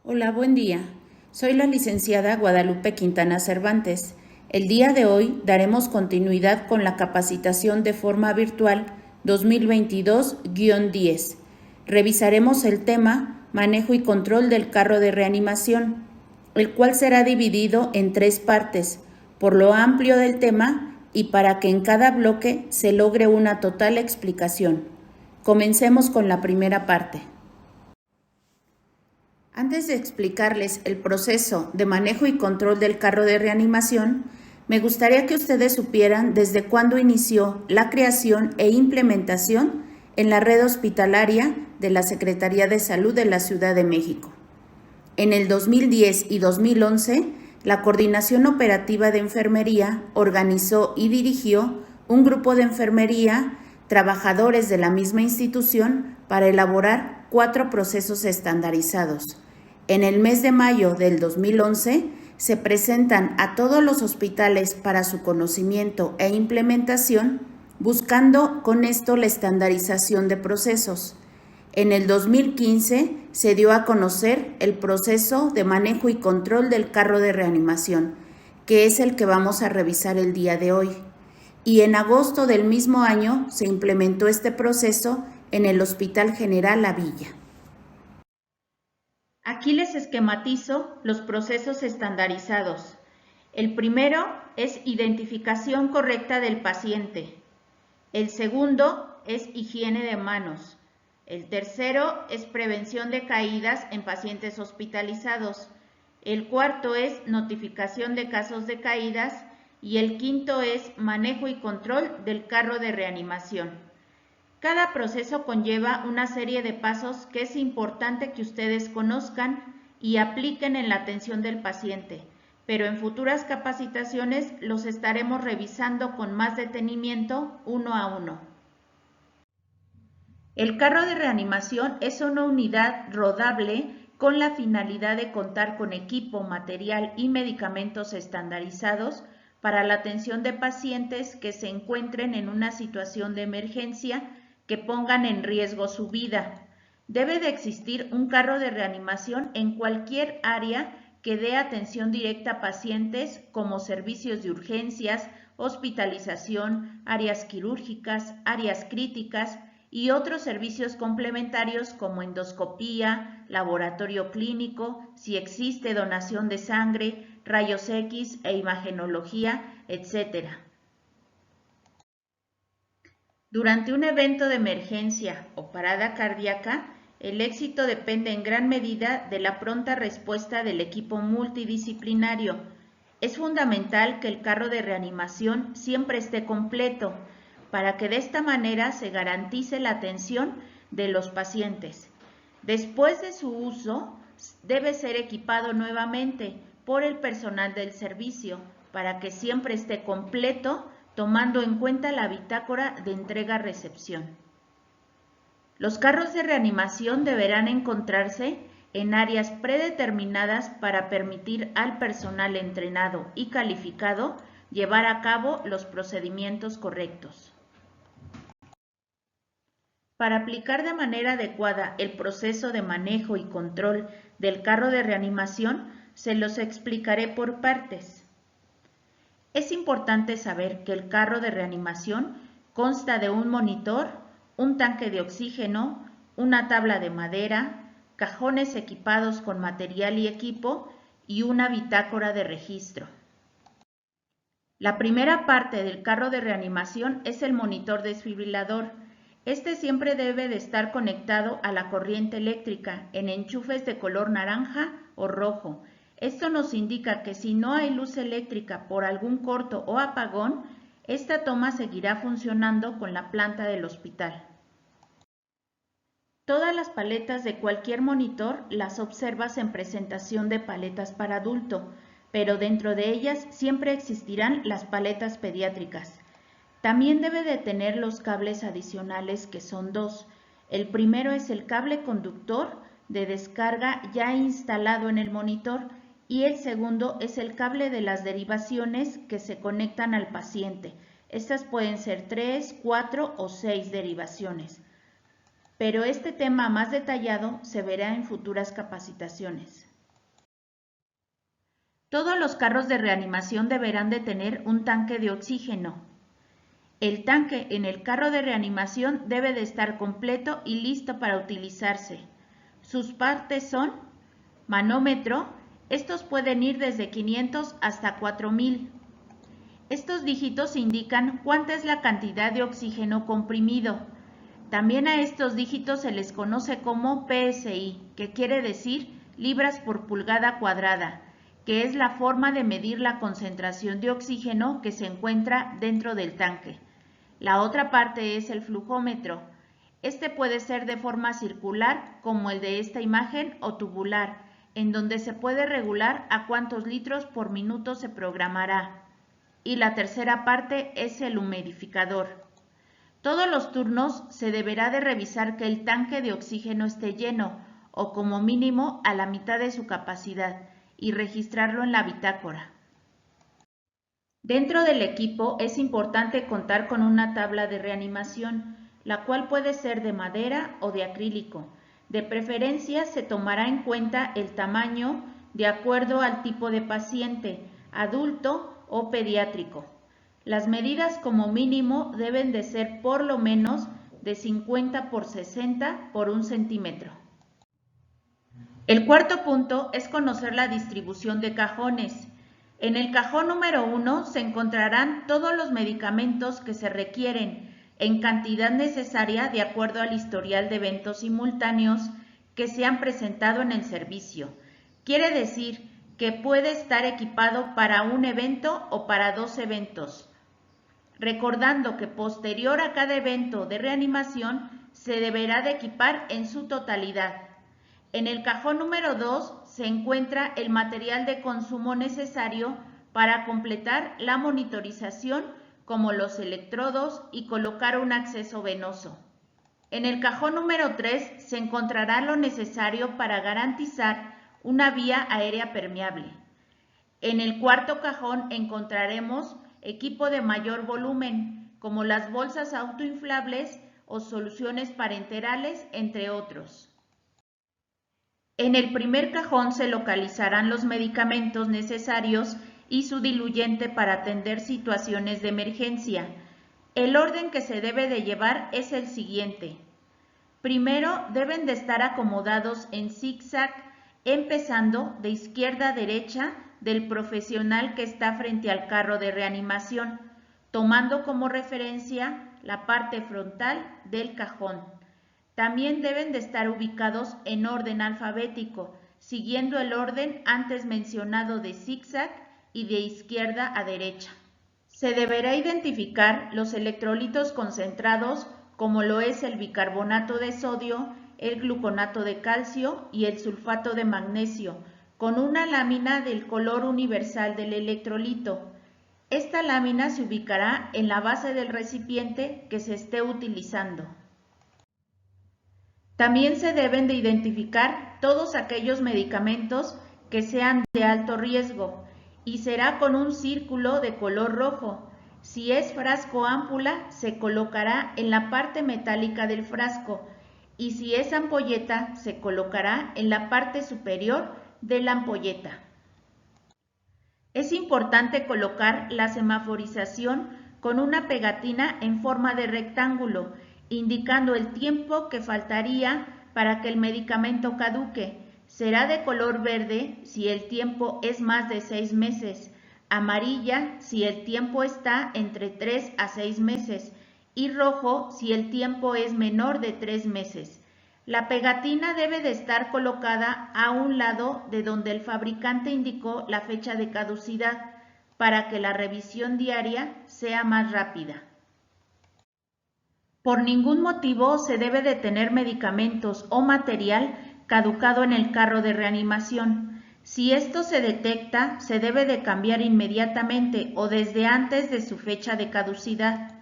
Hola, buen día. Soy la licenciada Guadalupe Quintana Cervantes. El día de hoy daremos continuidad con la capacitación de forma virtual 2022-10. Revisaremos el tema Manejo y control del carro de reanimación, el cual será dividido en 3 partes, por lo amplio del tema y para que en cada bloque se logre una total explicación. Comencemos con la primera parte. Antes de explicarles el proceso de manejo y control del carro de reanimación, me gustaría que ustedes supieran desde cuándo inició la creación e implementación en la red hospitalaria de la Secretaría de Salud de la Ciudad de México. En el 2010 y 2011, la Coordinación Operativa de Enfermería organizó y dirigió un grupo de enfermería, trabajadores de la misma institución, para elaborar 4 procesos estandarizados. En el mes de mayo del 2011 se presentan a todos los hospitales para su conocimiento e implementación, buscando con esto la estandarización de procesos. En el 2015 se dio a conocer el proceso de manejo y control del carro de reanimación, que es el que vamos a revisar el día de hoy. Y en agosto del mismo año se implementó este proceso en el Hospital General La Villa. Aquí les esquematizo los procesos estandarizados. El primero es identificación correcta del paciente. El segundo es higiene de manos. El tercero es prevención de caídas en pacientes hospitalizados. El cuarto es notificación de casos de caídas y el quinto es manejo y control del carro de reanimación. Cada proceso conlleva una serie de pasos que es importante que ustedes conozcan y apliquen en la atención del paciente, pero en futuras capacitaciones los estaremos revisando con más detenimiento uno a uno. El carro de reanimación es una unidad rodable con la finalidad de contar con equipo, material y medicamentos estandarizados para la atención de pacientes que se encuentren en una situación de emergencia que pongan en riesgo su vida. Debe de existir un carro de reanimación en cualquier área que dé atención directa a pacientes como servicios de urgencias, hospitalización, áreas quirúrgicas, áreas críticas y otros servicios complementarios como endoscopía, laboratorio clínico, si existe donación de sangre, rayos X e imagenología, etc. Durante un evento de emergencia o parada cardíaca, el éxito depende en gran medida de la pronta respuesta del equipo multidisciplinario. Es fundamental que el carro de reanimación siempre esté completo, para que de esta manera se garantice la atención de los pacientes. Después de su uso, debe ser equipado nuevamente por el personal del servicio, para que siempre esté completo, tomando en cuenta la bitácora de entrega-recepción. Los carros de reanimación deberán encontrarse en áreas predeterminadas para permitir al personal entrenado y calificado llevar a cabo los procedimientos correctos. Para aplicar de manera adecuada el proceso de manejo y control del carro de reanimación, se los explicaré por partes. Es importante saber que el carro de reanimación consta de un monitor, un tanque de oxígeno, una tabla de madera, cajones equipados con material y equipo y una bitácora de registro. La primera parte del carro de reanimación es el monitor desfibrilador. Este siempre debe de estar conectado a la corriente eléctrica en enchufes de color naranja o rojo. Esto nos indica que si no hay luz eléctrica por algún corto o apagón, esta toma seguirá funcionando con la planta del hospital. Todas las paletas de cualquier monitor las observas en presentación de paletas para adulto, pero dentro de ellas siempre existirán las paletas pediátricas. También debe de tener los cables adicionales, que son 2. El primero es el cable conductor de descarga ya instalado en el monitor y el segundo es el cable de las derivaciones que se conectan al paciente. Estas pueden ser 3, 4 o 6 derivaciones. Pero este tema más detallado se verá en futuras capacitaciones. Todos los carros de reanimación deberán de tener un tanque de oxígeno. El tanque en el carro de reanimación debe de estar completo y listo para utilizarse. Sus partes son manómetro, estos pueden ir desde 500 hasta 4000. Estos dígitos indican cuánta es la cantidad de oxígeno comprimido. También a estos dígitos se les conoce como PSI, que quiere decir libras por pulgada cuadrada, que es la forma de medir la concentración de oxígeno que se encuentra dentro del tanque. La otra parte es el flujómetro. Este puede ser de forma circular, como el de esta imagen, o tubular, en donde se puede regular a cuántos litros por minuto se programará. Y la tercera parte es el humidificador. Todos los turnos se deberá de revisar que el tanque de oxígeno esté lleno, o como mínimo a la mitad de su capacidad, y registrarlo en la bitácora. Dentro del equipo es importante contar con una tabla de reanimación, la cual puede ser de madera o de acrílico. De preferencia se tomará en cuenta el tamaño de acuerdo al tipo de paciente, adulto o pediátrico. Las medidas como mínimo deben de ser por lo menos de 50 por 60 por 1 centímetro. El cuarto punto es conocer la distribución de cajones. En el cajón número 1 se encontrarán todos los medicamentos que se requieren en cantidad necesaria de acuerdo al historial de eventos simultáneos que se han presentado en el servicio. Quiere decir que puede estar equipado para un evento o para 2 eventos. Recordando que posterior a cada evento de reanimación se deberá de equipar en su totalidad. En el cajón número 2 se encuentra el material de consumo necesario para completar la monitorización, como los electrodos y colocar un acceso venoso. En el cajón número 3 se encontrará lo necesario para garantizar una vía aérea permeable. En el cuarto cajón encontraremos equipo de mayor volumen, como las bolsas autoinflables o soluciones parenterales, entre otros. En el primer cajón se localizarán los medicamentos necesarios y su diluyente para atender situaciones de emergencia. El orden que se debe de llevar es el siguiente. Primero deben de estar acomodados en zigzag, empezando de izquierda a derecha del profesional que está frente al carro de reanimación, tomando como referencia la parte frontal del cajón. También deben de estar ubicados en orden alfabético, siguiendo el orden antes mencionado de zigzag y de izquierda a derecha. Se deberá identificar los electrolitos concentrados, como lo es el bicarbonato de sodio, el gluconato de calcio y el sulfato de magnesio, con una lámina del color universal del electrolito. Esta lámina se ubicará en la base del recipiente que se esté utilizando. También se deben de identificar todos aquellos medicamentos que sean de alto riesgo y será con un círculo de color rojo. Si es frasco ámpula, se colocará en la parte metálica del frasco y si es ampolleta, se colocará en la parte superior de la ampolleta. Es importante colocar la semaforización con una pegatina en forma de rectángulo, indicando el tiempo que faltaría para que el medicamento caduque. Será de color verde si el tiempo es más de 6 meses, amarilla si el tiempo está entre 3 a 6 meses y rojo si el tiempo es menor de 3 meses. La pegatina debe de estar colocada a un lado de donde el fabricante indicó la fecha de caducidad para que la revisión diaria sea más rápida. Por ningún motivo se debe de tener medicamentos o material caducado en el carro de reanimación. Si esto se detecta, se debe de cambiar inmediatamente o desde antes de su fecha de caducidad.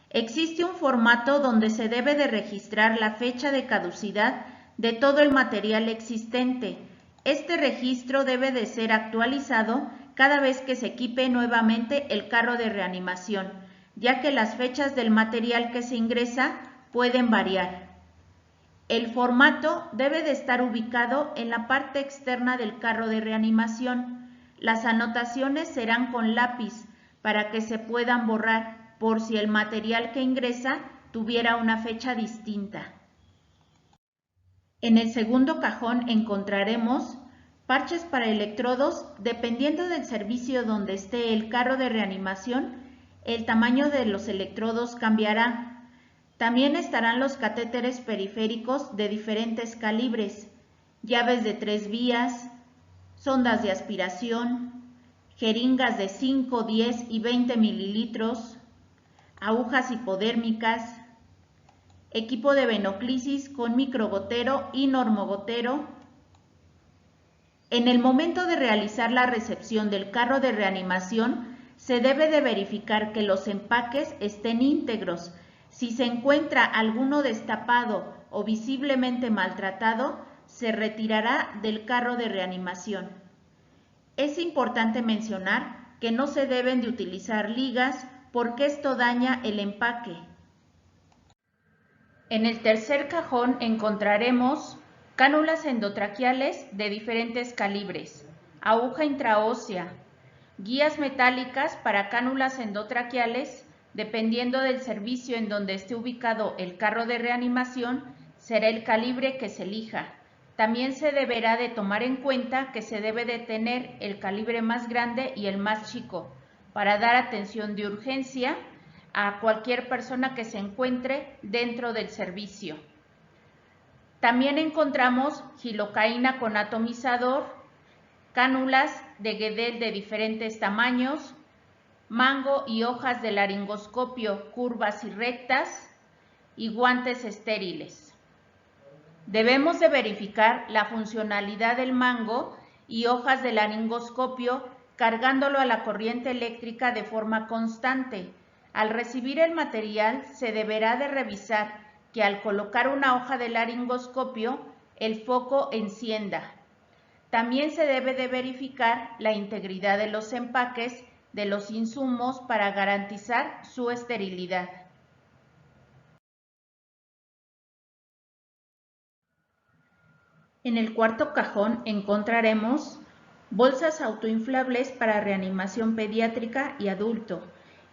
Existe un formato donde se debe de registrar la fecha de caducidad de todo el material existente. Este registro debe de ser actualizado cada vez que se equipe nuevamente el carro de reanimación, ya que las fechas del material que se ingresa pueden variar. El formato debe de estar ubicado en la parte externa del carro de reanimación. Las anotaciones serán con lápiz para que se puedan borrar por si el material que ingresa tuviera una fecha distinta. En el segundo cajón encontraremos parches para electrodos. Dependiendo del servicio donde esté el carro de reanimación, el tamaño de los electrodos cambiará. También estarán los catéteres periféricos de diferentes calibres, llaves de 3 vías, sondas de aspiración, jeringas de 5, 10 y 20 mililitros, agujas hipodérmicas, equipo de venoclisis con microgotero y normogotero. En el momento de realizar la recepción del carro de reanimación, se debe de verificar que los empaques estén íntegros. Si se encuentra alguno destapado o visiblemente maltratado, se retirará del carro de reanimación. Es importante mencionar que no se deben de utilizar ligas porque esto daña el empaque. En el tercer cajón encontraremos cánulas endotraqueales de diferentes calibres, aguja intraósea, guías metálicas para cánulas endotraqueales. Dependiendo del servicio en donde esté ubicado el carro de reanimación, será el calibre que se elija. También se deberá de tomar en cuenta que se debe de tener el calibre más grande y el más chico para dar atención de urgencia a cualquier persona que se encuentre dentro del servicio. También encontramos gilocaína con atomizador, cánulas de Guedel de diferentes tamaños, mango y hojas de laringoscopio curvas y rectas y guantes estériles. Debemos de verificar la funcionalidad del mango y hojas de laringoscopio cargándolo a la corriente eléctrica de forma constante. Al recibir el material se deberá de revisar que al colocar una hoja de laringoscopio el foco encienda. También se debe de verificar la integridad de los empaques de los insumos para garantizar su esterilidad. En el cuarto cajón encontraremos bolsas autoinflables para reanimación pediátrica y adulto.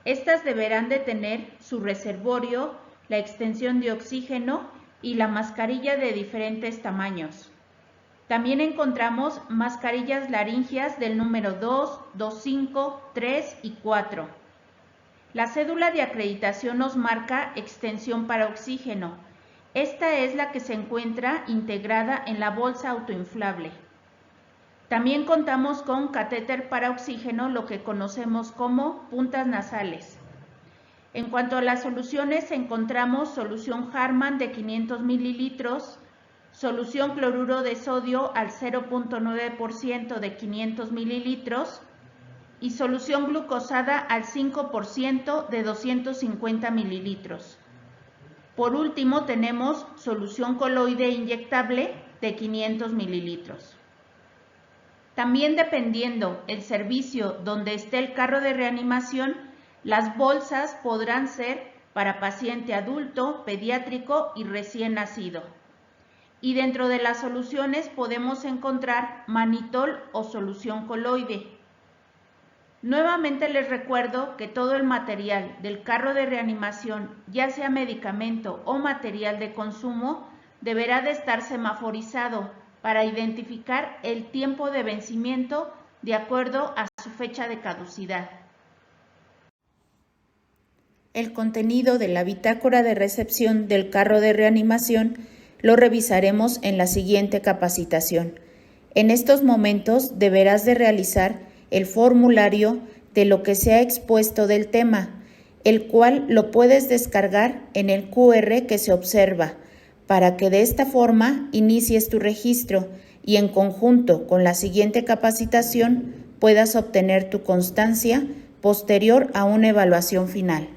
Estas deberán de tener su reservorio, la extensión de oxígeno y la mascarilla de diferentes tamaños. También encontramos mascarillas laringeas del número 2, 2.5, 3 y 4. La cédula de acreditación nos marca extensión para oxígeno. Esta es la que se encuentra integrada en la bolsa autoinflable. También contamos con catéter para oxígeno, lo que conocemos como puntas nasales. En cuanto a las soluciones, encontramos solución Harman de 500 mililitros, solución cloruro de sodio al 0.9% de 500 mililitros y solución glucosada al 5% de 250 mililitros. Por último, tenemos solución coloide inyectable de 500 mililitros. También dependiendo el servicio donde esté el carro de reanimación, las bolsas podrán ser para paciente adulto, pediátrico y recién nacido. Y dentro de las soluciones podemos encontrar mannitol o solución coloide. Nuevamente les recuerdo que todo el material del carro de reanimación, ya sea medicamento o material de consumo, deberá de estar semaforizado para identificar el tiempo de vencimiento de acuerdo a su fecha de caducidad. El contenido de la bitácora de recepción del carro de reanimación lo revisaremos en la siguiente capacitación. En estos momentos deberás de realizar el formulario de lo que se ha expuesto del tema, el cual lo puedes descargar en el QR que se observa, para que de esta forma inicies tu registro y en conjunto con la siguiente capacitación puedas obtener tu constancia posterior a una evaluación final.